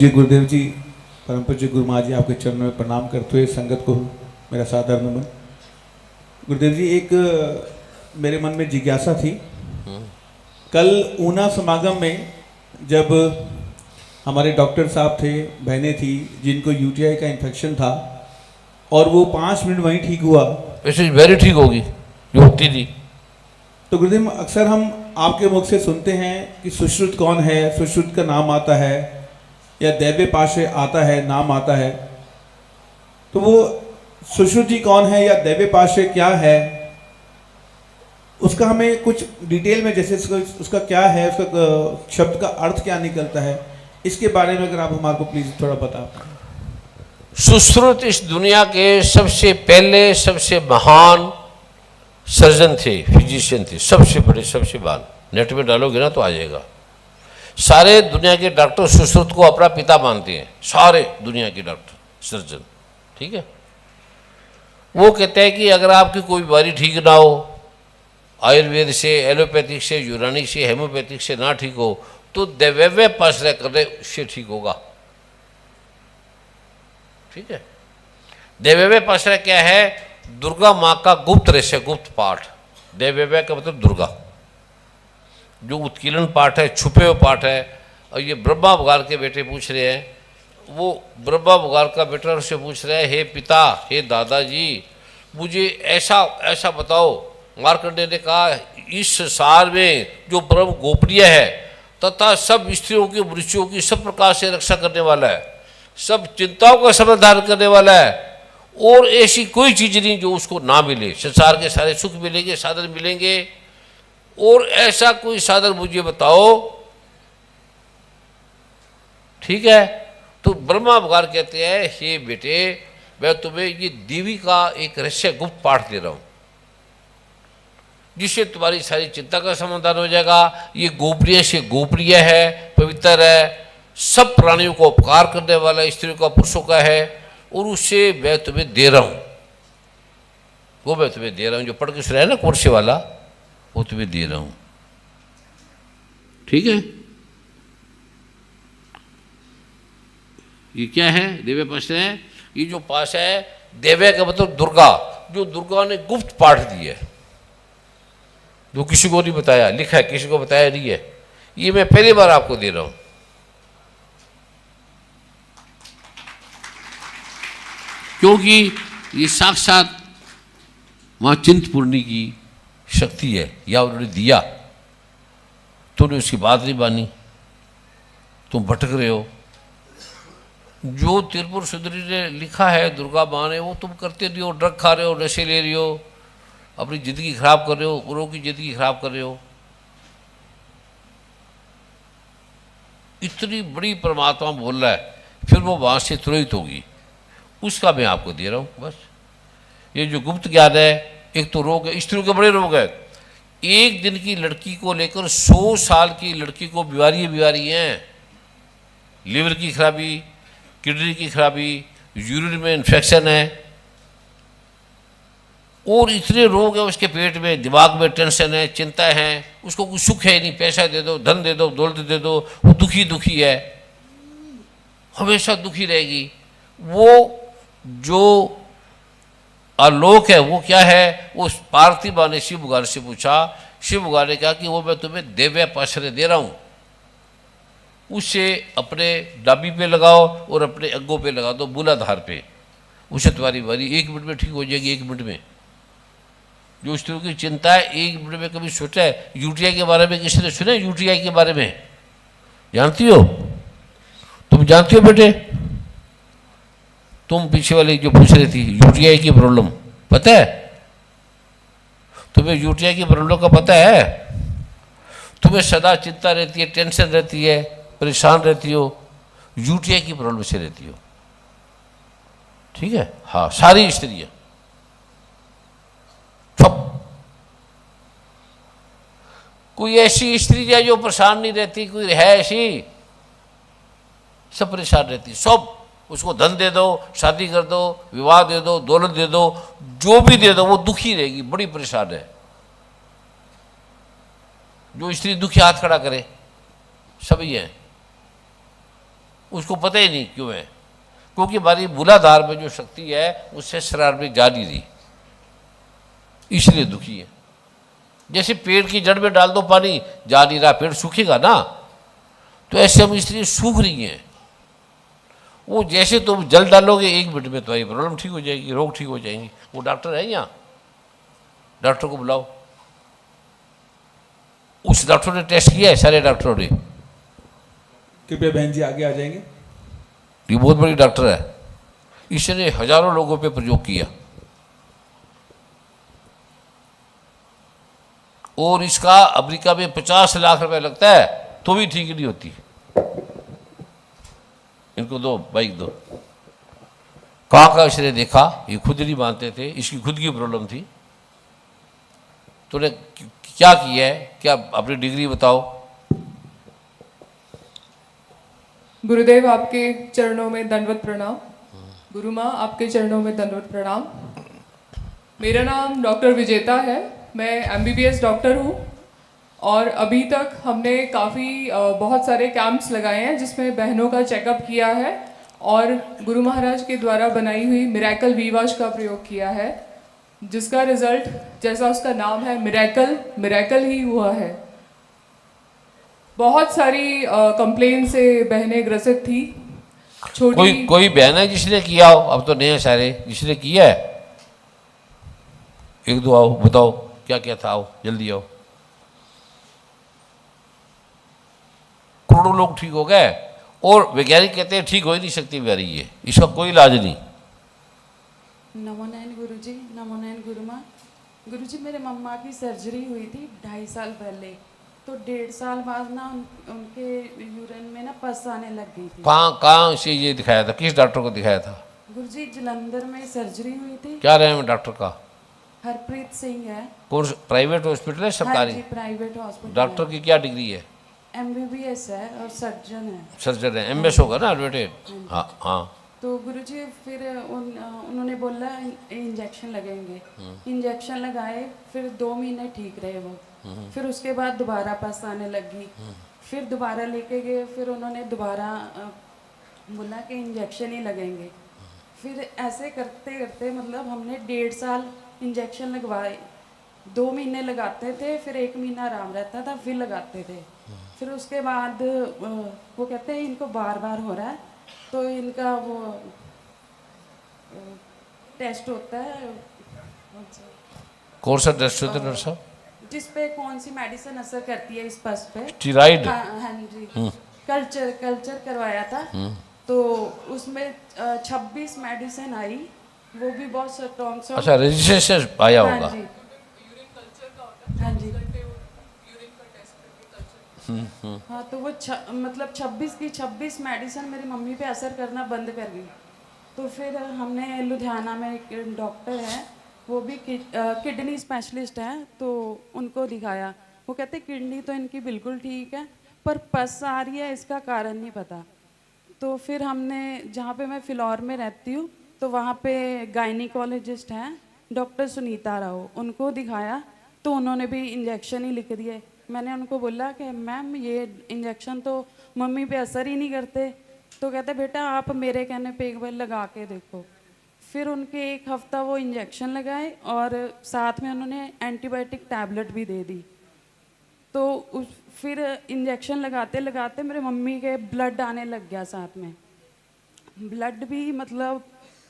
जी गुरुदेव जी, परम पूज्य गुरु महाराज जी, आपके चरणों में प्रणाम करते हुए संगत को मेरा सादर नमन। गुरुदेव जी, एक मेरे मन में जिज्ञासा थी। कल ऊना समागम में जब हमारे डॉक्टर साहब थे, बहनें थी जिनको यूटीआई का इन्फेक्शन था और वो 5 मिनट वहीं ठीक हुआ, वैसे वेरी ठीक होगी जो होती थी। तो गुरुदेव अक्सर हम आपके मुख से सुनते हैं कि सुश्रुत कौन है, सुश्रुत का नाम आता है या दैव्य पाशे आता है, नाम आता है, तो वो सुश्रुति कौन है या दैव्य पाशे क्या है, उसका हमें कुछ डिटेल में, जैसे उसका क्या है, उसका शब्द का अर्थ क्या निकलता है, इसके बारे में अगर आप हमारे को प्लीज थोड़ा बता। सुश्रुत इस दुनिया के सबसे पहले सबसे महान सर्जन थे, फिजिशियन थे, सबसे बड़े, सबसे महान। नेट में डालोगे ना तो आ जाएगा। सारे दुनिया के डॉक्टर सुश्रुत को अपना पिता मानते हैं, सारे दुनिया के डॉक्टर सर्जन, ठीक है। वो कहते हैं कि अगर आपकी कोई बीमारी ठीक ना हो, आयुर्वेद से, एलोपैथिक से, यूनानी से, हेमोपैथिक से ना ठीक हो, तो दैवव्य पाश्रय करने से ठीक होगा, ठीक है। दैवव्य पाश्रय क्या है? दुर्गा माँ का गुप्त रहस्य, गुप्त पाठ। दैवव्य का मतलब दुर्गा, जो उत्कीर्ण पाठ है, छुपे हुए पाठ है। और ये ब्रह्मा बगार के बेटे पूछ रहे हैं, वो ब्रह्मा बगार का बेटा उससे पूछ रहा है, हे पिता, हे दादाजी, मुझे ऐसा ऐसा बताओ। मार्कंडेय ने कहा, इस संसार में जो परम गोपनीय है तथा सब स्त्रियों की, मनुष्यों की सब प्रकार से रक्षा करने वाला है, सब चिंताओं का समाधान करने वाला है, और ऐसी कोई चीज़ नहीं जो उसको ना मिले। संसार के सारे सुख मिलेंगे, साधन मिलेंगे, और ऐसा कोई साधन मुझे बताओ, ठीक है। तो ब्रह्मा बगार कहते हैं, हे बेटे, मैं तुम्हें ये देवी का एक रहस्य गुप्त पाठ दे रहा हूं, जिससे तुम्हारी सारी चिंता का समाधान हो जाएगा। ये गोपनीय से गोपनीय है, पवित्र है, सब प्राणियों को उपकार करने वाला, स्त्रियों का, पुरुषों का है, और उससे मैं तुम्हें दे रहा हूं, वो मैं तुम्हें दे रहा हूं। जो पढ़ के सुनाया ना कोर्से वाला, वो तुम्हें दे रहा हूं, ठीक है। ये क्या है? देव्य पाश है। ये जो पाश है, देव्य का मतलब दुर्गा, जो दुर्गा ने गुप्त पाठ दी है, जो किसी को नहीं बताया, लिखा है, किसी को बताया नहीं है। ये मैं पहली बार आपको दे रहा हूं, क्योंकि ये साक्षात मां चिंतपूर्णी की शक्ति है, या उन्होंने दिया, तुमने उसकी बात नहीं मानी, तुम भटक रहे हो। जो त्रिपुर सुंदरी ने लिखा है, दुर्गा माँ ने, वो तुम करते नहीं हो। ड्रग खा रहे हो, नशे ले रहे हो, अपनी ज़िंदगी खराब कर रहे हो, औरों की ज़िंदगी खराब कर रहे हो। इतनी बड़ी परमात्मा बोल रहा है, फिर वो वहाँ से तुरंत होगी, उसका मैं आपको दे रहा हूँ बस। ये जो गुप्त ज्ञान है, एक तो रोग है, स्त्रियों के बड़े रोग है। एक दिन की लड़की को लेकर 100 साल की लड़की को बीमारी हैं। लीवर की खराबी, किडनी की खराबी, यूरिन में इन्फेक्शन है, और इतने रोग है उसके पेट में, दिमाग में टेंशन है, चिंता है, उसको कुछ सुख है नहीं। पैसा दे दो, धन दे दो, दौलत दे दो, वो दुखी है, हमेशा दुखी रहेगी। वो जो आलोक है वो क्या है? वो पार्थिव माँ ने शिव भगवान से पूछा, शिव भगवान ने कहा कि वो मैं तुम्हें दिव्य पाश्रय दे रहा हूँ, उसे अपने डाबी पे लगाओ और अपने अंगों पे लगा दो, मूलाधार पे। उसे तुम्हारी बीमारी 1 मिनट में ठीक हो जाएगी, 1 मिनट में। जो स्त्रियों की चिंता है, 1 मिनट में कभी सोचा है? यूटीआई के बारे में किसी ने सुना? यूटीआई के बारे में जानती हो? तुम जानती हो बेटे? तुम पीछे वाली जो पूछ रही थी, यूटीआई की प्रॉब्लम पता है तुम्हें? यूटीआई की प्रॉब्लम का पता है? तुम्हें सदा चिंता रहती है, टेंशन रहती है, परेशान रहती हो, यूटीआई की प्रॉब्लम से रहती हो, ठीक है। हाँ, सारी स्त्रियां, सब। कोई ऐसी स्त्री है जो परेशान नहीं रहती? कोई है ऐसी? सब परेशान रहती, सब। उसको धन दे दो, शादी कर दो, विवाह दे दो, दौलत दे दो, जो भी दे दो, वो दुखी रहेगी, बड़ी परेशान है। जो स्त्री दुखी हाथ खड़ा करे, सभी है। उसको पता ही नहीं क्यों है, क्योंकि हमारी मूलाधार में जो शक्ति है उससे शरीर में जा नहीं रही, इसलिए दुखी है। जैसे पेड़ की जड़ में डाल दो पानी, जा नहीं रहा, पेड़ सूखेगा ना, तो ऐसे हम इसलिए सूख रही हैं। वो जैसे तुम जल डालोगे 1 मिनट में तुम्हारी प्रॉब्लम ठीक हो जाएगी, रोग ठीक हो जाएंगे। वो डॉक्टर है यहाँ, डॉक्टर को बुलाओ। उस डॉक्टर ने टेस्ट किया है, सारे डॉक्टरों ने। कृपया बहन जी आगे आ जाएंगे। ये बहुत बड़ी डॉक्टर है, इसने हजारों लोगों पे प्रयोग किया और इसका अमेरिका में 50 लाख रुपए लगता है तो भी ठीक नहीं होती। इनको दो बाइक दो। कहाँ इसने देखा, ये खुद नहीं मानते थे, इसकी खुद की प्रॉब्लम थी। तूने क्या किया है, क्या अपनी डिग्री बताओ। गुरुदेव आपके चरणों में दंडवत प्रणाम। गुरु माँ आपके चरणों में दंडवत प्रणाम। मेरा नाम डॉक्टर विजेता है, मैं MBBS डॉक्टर हूँ और अभी तक हमने काफ़ी बहुत सारे कैंप्स लगाए हैं जिसमें बहनों का चेकअप किया है और गुरु महाराज के द्वारा बनाई हुई मिरेकल वी-वॉश का प्रयोग किया है, जिसका रिजल्ट जैसा उसका नाम है मिरेकल ही हुआ है। बहुत सारी कंप्लेन से बहनें ग्रसित थी। कोई बहन है जिसने किया हो, अब तो नहीं है सारे, जिसने किया है 1-2 आओ, बताओ क्या क्या था, आओ जल्दी आओ। करोड़ों लोग ठीक हो गए और वैज्ञानिक कहते हैं ठीक हो ही नहीं सकती बीमारी ये, इसका कोई इलाज नहीं। नमो नयन गुरुजी, नमो नयन गुरु माँ। गुरुजी मेरे मम्मा की सर्जरी हुई थी 2.5 साल पहले, तो 1.5 साल बाद ना उनके यूरिन में ना पस आने लग गई थी। कहाँ से ये दिखाया था, किस डॉक्टर को दिखाया था? गुरुजी जलंधर में सर्जरी हुई थी। क्या नाम है डॉक्टर का? हरप्रीत सिंह है। कौन प्राइवेट हॉस्पिटल है सरकारी? हाँ जी, प्राइवेट हॉस्पिटल। डॉक्टर की क्या डिग्री है? MBBS है और सर्जन है। सर्जन है, MS होगा ना एडवर्टेड। हाँ हाँ। तो गुरुजी फिर उन्होंने बोला इंजेक्शन लगेंगे, इंजेक्शन लगाए, फिर 2 महीने ठीक रहे वो, फिर उसके बाद दोबारा पस आने लगी, फिर दोबारा लेके गए, फिर उन्होंने दोबारा बोला कि इंजेक्शन ही लगेंगे। फिर ऐसे करते करते मतलब हमने 1.5 साल इंजेक्शन लगवाए, 2 महीने लगाते थे, फिर 1 महीना आराम रहता था, फिर लगाते थे। फिर उसके बाद वो कहते हैं इनको बार बार हो रहा है, तो इनका वो टेस्ट होता है। कौन सा टेस्ट होता है डॉक्टर साहब? जिस पे कौन सी मेडिसिन असर करती है इस पस पे। स्टीरॉइड? हाँ जी। कल्चर करवाया था, तो उसमें 26 मेडिसिन आई, वो भी बहुत स्ट्रॉन्ग। अच्छा, रजिस्ट्रेशन आया होगा। हाँ जी, हाँ जी। हाँ, तो वो मतलब 26 की 26 मेडिसिन मेरी मम्मी पे असर करना बंद कर गई। तो फिर हमने लुधियाना में एक डॉक्टर है, वो भी किडनी स्पेशलिस्ट हैं, तो उनको दिखाया। वो कहते किडनी तो इनकी बिल्कुल ठीक है, पर पस आ रही है, इसका कारण नहीं पता। तो फिर हमने, जहाँ पे मैं फिलौर में रहती हूँ, तो वहाँ पे गायनिकोलॉजिस्ट हैं डॉक्टर सुनीता राव, उनको दिखाया, तो उन्होंने भी इंजेक्शन ही लिख दिए। मैंने उनको बोला कि मैम ये इंजेक्शन तो मम्मी पे असर ही नहीं करते। तो कहते बेटा आप मेरे कहने पे एक बार लगा के देखो। फिर उनके 1 हफ्ता वो इंजेक्शन लगाए और साथ में उन्होंने एंटीबायोटिक टैबलेट भी दे दी। तो फिर इंजेक्शन लगाते लगाते मेरे मम्मी के ब्लड आने लग गया, साथ में ब्लड भी मतलब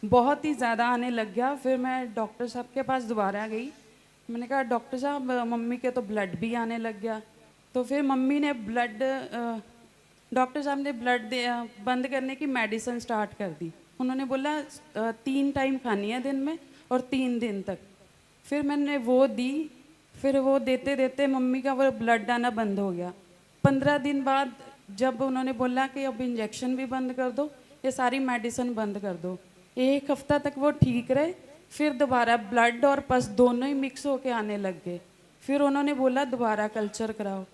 बहुत ही ज़्यादा आने लग गया। फिर मैं डॉक्टर साहब के पास दोबारा गई, मैंने कहा डॉक्टर साहब मम्मी के तो ब्लड भी आने लग गया। तो फिर मम्मी ने डॉक्टर साहब ने ब्लड बंद करने की मेडिसिन स्टार्ट कर दी। उन्होंने बोला 3 टाइम खानी है दिन में और 3 दिन तक। फिर मैंने वो दी, फिर वो देते देते मम्मी का वो ब्लड आना बंद हो गया। 15 दिन बाद जब उन्होंने बोला कि अब इंजेक्शन भी बंद कर दो, ये सारी मेडिसिन बंद कर दो, 1 हफ्ता तक वो ठीक रहे। फिर दोबारा ब्लड और पस दोनों ही मिक्स होके आने लग गए। फिर उन्होंने बोला दोबारा कल्चर कराओ,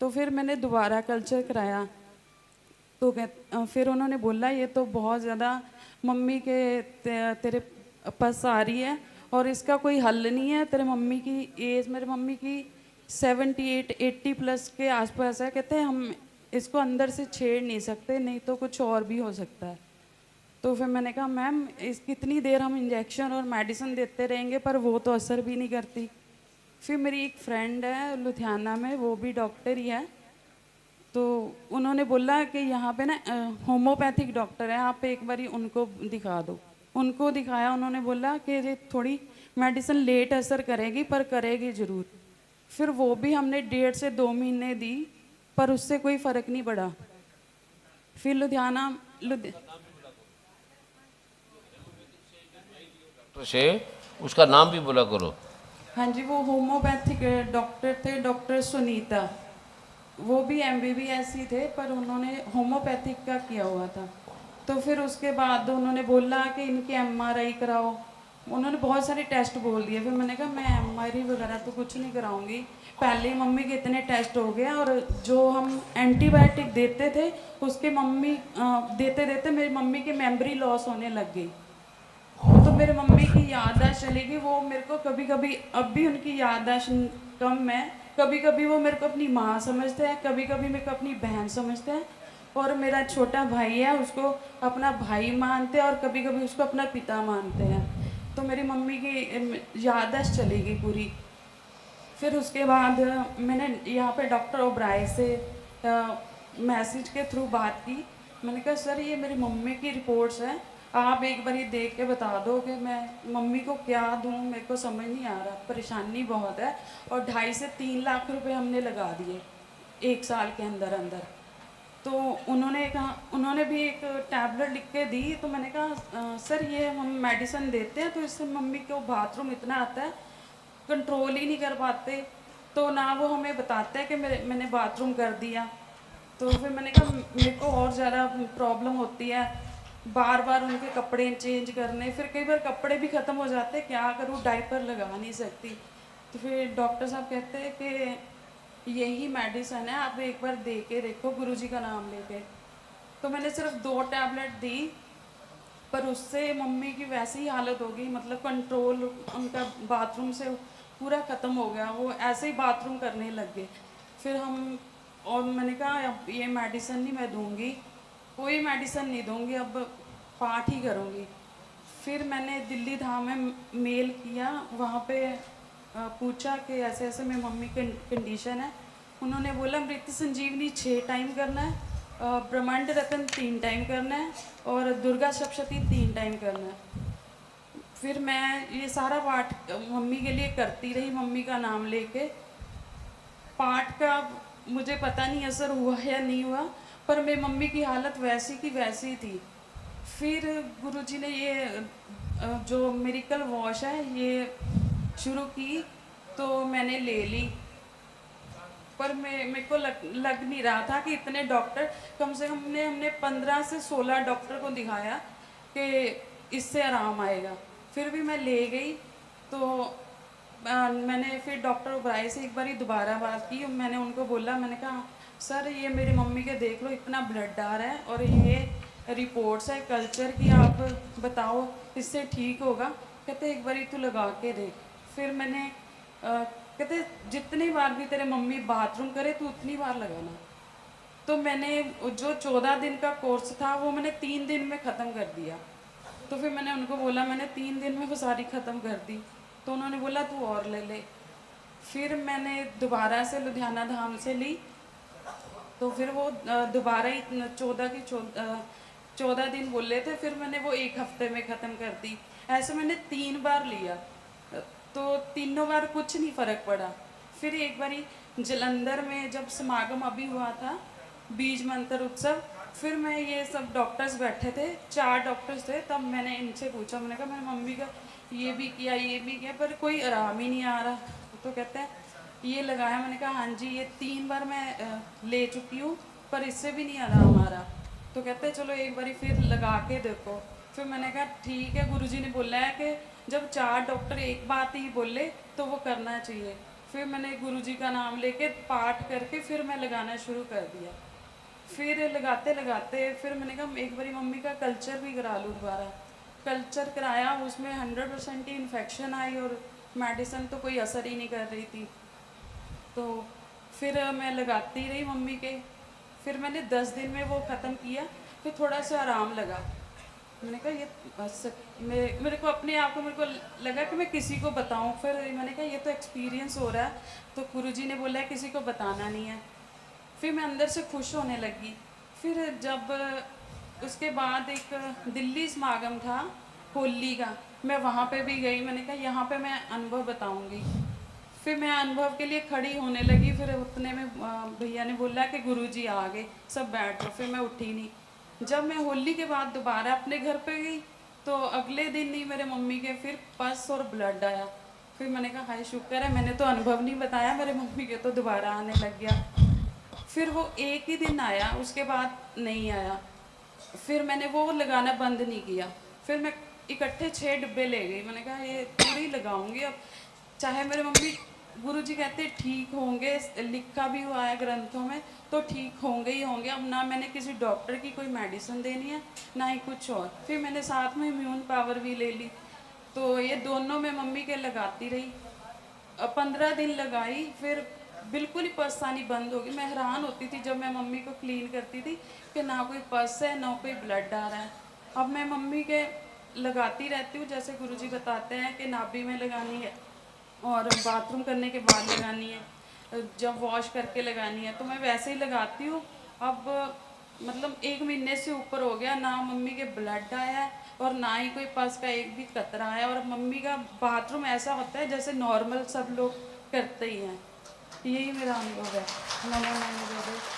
तो फिर मैंने दोबारा कल्चर कराया। तो फिर उन्होंने बोला ये तो बहुत ज़्यादा मम्मी के तेरे पस आ रही है और इसका कोई हल नहीं है। तेरे मम्मी की एज, मेरे मम्मी की 78-80 प्लस के आसपास है। कहते हैं हम इसको अंदर से छेड़ नहीं सकते, नहीं तो कुछ और भी हो सकता है। तो फिर मैंने कहा मैम इस कितनी देर हम इंजेक्शन और मेडिसिन देते रहेंगे पर वो तो असर भी नहीं करती। फिर मेरी एक फ्रेंड है लुधियाना में, वो भी डॉक्टर ही है, तो उन्होंने बोला कि यहाँ पे ना होम्योपैथिक डॉक्टर है, आप एक बारी उनको दिखा दो। उनको दिखाया, उन्होंने बोला कि ये थोड़ी मेडिसिन लेट असर करेगी पर करेगी ज़रूर। फिर वो भी हमने 1.5 से 2 महीने दी पर उससे कोई फ़र्क नहीं पड़ा। फिर लुधियाना तो से उसका नाम भी बोला करो। हाँ जी, वो होम्योपैथिक डॉक्टर थे, डॉक्टर सुनीता। वो भी MBBS ही थे पर उन्होंने होम्योपैथिक का किया हुआ था। तो फिर उसके बाद उन्होंने बोला कि इनकी MRI कराओ। उन्होंने बहुत सारे टेस्ट बोल दिए। फिर मैंने कहा मैं MRI वगैरह तो कुछ नहीं कराऊंगी, पहले ही मम्मी के इतने टेस्ट हो गए और जो हम एंटीबायोटिक देते थे उसके मम्मी देते देते मेरी मम्मी की मेमोरी लॉस होने लग गई। तो मेरे मम्मी की याददाश्त चली गई। वो मेरे को कभी कभी, अब भी उनकी याददाश्त कम है, कभी कभी वो मेरे को अपनी माँ समझते हैं, कभी कभी मेरे को अपनी बहन समझते हैं, और मेरा छोटा भाई है उसको अपना भाई मानते हैं और कभी कभी उसको अपना पिता मानते हैं। तो मेरी मम्मी की याददाश्त चली गई पूरी। फिर उसके बाद मैंने यहाँ पे डॉक्टर ओबराय से मैसेज के थ्रू बात की। मैंने कहा सर ये मेरी मम्मी की रिपोर्ट्स हैं, आप एक बार देख के बता दो कि मैं मम्मी को क्या दूँ, मेरे को समझ नहीं आ रहा, परेशानी बहुत है। और 2.5 से 3 लाख रुपए हमने लगा दिए 1 साल के अंदर अंदर। तो उन्होंने कहा, उन्होंने भी एक टैबलेट लिख के दी। तो मैंने कहा सर ये हम मेडिसिन देते हैं तो इससे मम्मी को बाथरूम इतना आता है, कंट्रोल ही नहीं कर पाते, तो ना वो हमें बताते हैं कि मैंने बाथरूम कर दिया। तो फिर मैंने कहा मेरे को और ज़्यादा प्रॉब्लम होती है, बार बार उनके कपड़े चेंज करने, फिर कई बार कपड़े भी ख़त्म हो जाते, क्या करूँ, डायपर लगा नहीं सकती। तो फिर डॉक्टर साहब कहते हैं कि यही मेडिसिन है, आप एक बार दे के देखो गुरुजी का नाम लेके। तो मैंने सिर्फ 2 टैबलेट दी पर उससे मम्मी की वैसी ही हालत हो गई, मतलब कंट्रोल उनका बाथरूम से पूरा ख़त्म हो गया, वो ऐसे ही बाथरूम करने लग गए। फिर हम, और मैंने कहा अब ये मेडिसिन नहीं मैं दूंगी, कोई मेडिसिन नहीं दूंगी, अब पाठ ही करूंगी। फिर मैंने दिल्ली धाम में मेल किया, वहाँ पे पूछा कि ऐसे ऐसे मेरी मम्मी की कंडीशन है। उन्होंने बोला मृत्यु संजीवनी 6 टाइम करना है, ब्रह्मांड रत्न 3 टाइम करना है और दुर्गा सप्तशती 3 टाइम करना है। फिर मैं ये सारा पाठ मम्मी के लिए करती रही, मम्मी का नाम लेके। पाठ का मुझे पता नहीं असर हुआ या नहीं हुआ, पर मेरी मम्मी की हालत वैसी की वैसी थी। फिर गुरुजी ने ये जो मिरेकल वॉश है ये शुरू की, तो मैंने ले ली। पर मेरे को लग नहीं रहा था कि इतने डॉक्टर, कम से कम हमने 15 से 16 डॉक्टर को दिखाया कि इससे आराम आएगा। फिर भी मैं ले गई। तो मैंने फिर डॉक्टर ओबराय से एक बार दोबारा बात की। मैंने उनको बोला, मैंने कहा सर ये मेरी मम्मी के देख लो इतना ब्लड आ रहा है और ये रिपोर्ट्स है कल्चर की, आप बताओ इससे ठीक होगा। कहते एक बार तू लगा के देख। फिर मैंने कहते जितनी बार भी तेरे मम्मी बाथरूम करे तू उतनी बार लगाना। तो मैंने जो 14 दिन का कोर्स था वो मैंने 3 दिन में ख़त्म कर दिया। तो फिर मैंने उनको बोला मैंने 3 दिन में वो सारी ख़त्म कर दी। तो उन्होंने बोला तू और ले ले। फिर मैंने दोबारा से लुधियाना धाम से ली, तो फिर वो दोबारा ही 14 दिन बोले थे, फिर मैंने वो 1 हफ्ते में ख़त्म कर दी। ऐसे मैंने 3 बार लिया, तो तीनों बार कुछ नहीं फ़र्क पड़ा। फिर एक बारी जलंधर में जब समागम अभी हुआ था, बीज मंत्र उत्सव, फिर मैं ये सब डॉक्टर्स बैठे थे, 4 डॉक्टर्स थे, तब मैंने इनसे पूछा, मैंने कहा मेरी मम्मी का ये भी किया पर कोई आराम ही नहीं आ रहा। तो कहते हैं ये लगाया। मैंने कहा हाँ जी, ये 3 बार मैं ले चुकी हूँ पर इससे भी नहीं आराम आ रहा। तो कहते हैं चलो एक बारी फिर लगा के देखो। फिर मैंने कहा ठीक है, गुरुजी ने बोला है कि जब 4 डॉक्टर एक बात ही बोले तो वो करना चाहिए। फिर मैंने गुरुजी का नाम लेके पाठ करके फिर मैं लगाना शुरू कर दिया। फिर लगाते लगाते फिर मैंने कहा एक बारी मम्मी का कल्चर भी करा लूँ दोबारा। कल्चर कराया, उसमें 100% ही इन्फेक्शन आई और मेडिसिन तो कोई असर ही नहीं कर रही थी। तो फिर मैं लगाती रही मम्मी के। फिर मैंने 10 दिन में वो ख़त्म किया, फिर थोड़ा सा आराम लगा। मैंने कहा ये मेरे को अपने आप को मेरे को लगा कि मैं किसी को बताऊं। फिर मैंने कहा ये तो एक्सपीरियंस हो रहा है, तो गुरुजी ने बोला है किसी को बताना नहीं है। फिर मैं अंदर से खुश होने लगी। फिर जब उसके बाद एक दिल्ली समागम था होली का, मैं वहाँ पे भी गई। मैंने कहा यहाँ पे मैं अनुभव बताऊँगी। फिर मैं अनुभव के लिए खड़ी होने लगी। फिर उतने में भैया ने बोला कि गुरुजी आ गए, सब बैठ जाओ। फिर मैं उठी नहीं। जब मैं होली के बाद दोबारा अपने घर पे गई तो अगले दिन ही मेरे मम्मी के फिर पस और ब्लड आया। फिर मैंने कहा हाय शुक्र है मैंने तो अनुभव नहीं बताया, मेरे मम्मी के तो दोबारा आने लग गया। फिर वो एक ही दिन आया, उसके बाद नहीं आया। फिर मैंने वो लगाना बंद नहीं किया। फिर मैं इकट्ठे 6 डिब्बे ले गई। मैंने कहा ये पूरी लगाऊंगी अब, चाहे मेरे मम्मी गुरुजी कहते ठीक होंगे, लिखा भी हुआ है ग्रंथों में, तो ठीक होंगे ही होंगे। अब ना मैंने किसी डॉक्टर की कोई मेडिसिन देनी है ना ही कुछ और। फिर मैंने साथ में इम्यून पावर भी ले ली। तो ये दोनों मैं मम्मी के लगाती रही। 15 दिन लगाई, फिर बिल्कुल ही पस आनी बंद हो गई। मैं हैरान होती थी जब मैं मम्मी को क्लीन करती थी कि ना कोई पस है ना कोई ब्लड आ रहा है। अब मैं मम्मी के लगाती रहती हूँ, जैसे गुरुजी बताते हैं कि नाभि में लगानी है और बाथरूम करने के बाद लगानी है, जब वॉश करके लगानी है, तो मैं वैसे ही लगाती हूँ। अब मतलब 1 महीने से ऊपर हो गया, ना मम्मी के ब्लड आया है और ना ही कोई पस का एक भी कतरा है। और मम्मी का बाथरूम ऐसा होता है जैसे नॉर्मल सब लोग करते ही हैं। यही मेरा अनुभव है। नमो नमो गुरुदेव।